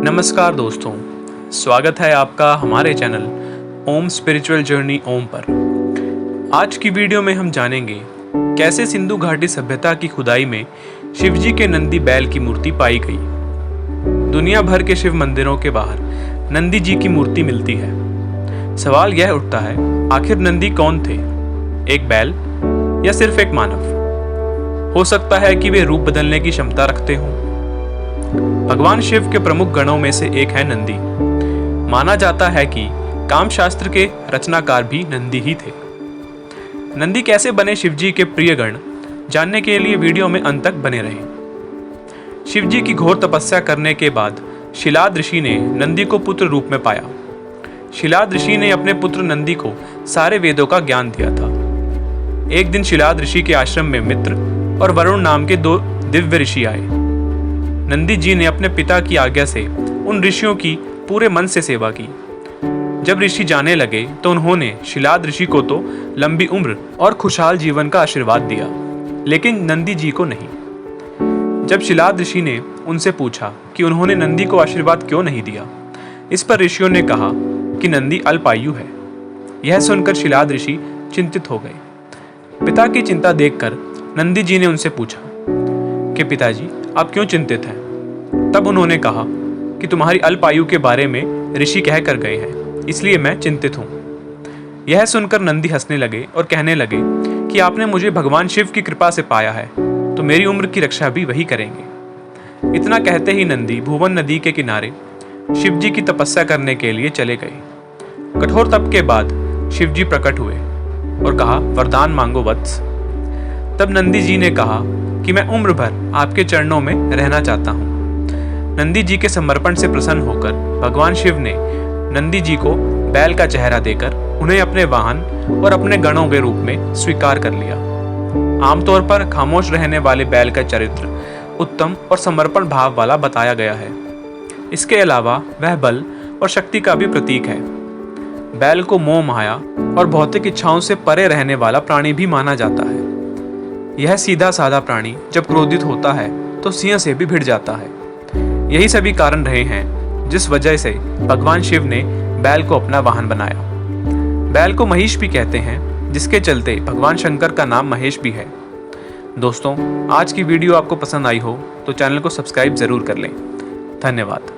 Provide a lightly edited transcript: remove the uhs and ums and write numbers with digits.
नमस्कार दोस्तों, स्वागत है आपका हमारे चैनल ओम स्पिरिचुअल जर्नी ओम पर। आज की वीडियो में हम जानेंगे कैसे सिंधु घाटी सभ्यता की खुदाई में शिवजी के नंदी बैल की मूर्ति पाई गई। दुनिया भर के शिव मंदिरों के बाहर नंदी जी की मूर्ति मिलती है। सवाल यह उठता है, आखिर नंदी कौन थे? एक बैल या सिर्फ एक मानव? हो सकता है कि वे रूप बदलने की क्षमता रखते हों। भगवान शिव के प्रमुख गणों में से एक है नंदी। माना जाता है कि कामशास्त्र के रचनाकार भी नंदी ही थे। नंदी कैसे बने शिवजी के प्रिय गण, जानने के लिए वीडियो में अंत तक बने रहें। शिवजी की घोर तपस्या करने के बाद शिलाद ऋषि ने नंदी को पुत्र रूप में पाया। शिलाद ऋषि ने अपने पुत्र नंदी को सारे वेदों का ज्ञान दिया था। एक दिन शिलाद ऋषि के आश्रम में मित्र और वरुण नाम के दो दिव्य ऋषि आए। नंदी जी ने अपने पिता की आज्ञा से उन ऋषियों की पूरे मन से सेवा की। जब ऋषि जाने लगे तो उन्होंने शिलाद ऋषि को तो लंबी उम्र और खुशहाल जीवन का आशीर्वाद दिया, लेकिन नंदी जी को नहीं। जब शिलाद ऋषि ने उनसे पूछा कि उन्होंने नंदी को आशीर्वाद क्यों नहीं दिया, इस पर ऋषियों ने कहा कि नंदी अल्पायु है। यह सुनकर शिलाद ऋषि चिंतित हो गए। पिता की चिंता देखकर नंदी जी ने उनसे पूछा कि पिताजी, आप क्यों चिंतित हैं? तब उन्होंने कहा कि तुम्हारी अल्पायु के बारे में ऋषि कह कर गए हैं, इसलिए मैं चिंतित हूँ। यह सुनकर नंदी हंसने लगे और कहने लगे कि आपने मुझे भगवान शिव की कृपा से पाया है, तो मेरी उम्र की रक्षा भी वही करेंगे। इतना कहते ही नंदी भुवन नदी के किनारे शिव जी की तपस्या करने के लिए चले गए। कठोर तप के बाद शिव जी प्रकट हुए और कहा, वरदान मांगो वत्स। तब नंदी जी ने कहा कि मैं उम्र भर आपके चरणों में रहना चाहता हूँ। नंदी जी के समर्पण से प्रसन्न होकर भगवान शिव ने नंदी जी को बैल का चेहरा देकर उन्हें अपने वाहन और अपने गणों के रूप में स्वीकार कर लिया। आमतौर पर खामोश रहने वाले बैल का चरित्र उत्तम और समर्पण भाव वाला बताया गया है। इसके अलावा वह बल और शक्ति का भी प्रतीक है। बैल को मोह माया और भौतिक इच्छाओं से परे रहने वाला प्राणी भी माना जाता है। यह सीधा साधा प्राणी जब क्रोधित होता है तो सिंह से भी भिड़ जाता है। यही सभी कारण रहे हैं जिस वजह से भगवान शिव ने बैल को अपना वाहन बनाया। बैल को महिष भी कहते हैं, जिसके चलते भगवान शंकर का नाम महेश भी है। दोस्तों, आज की वीडियो आपको पसंद आई हो तो चैनल को सब्सक्राइब जरूर कर लें। धन्यवाद।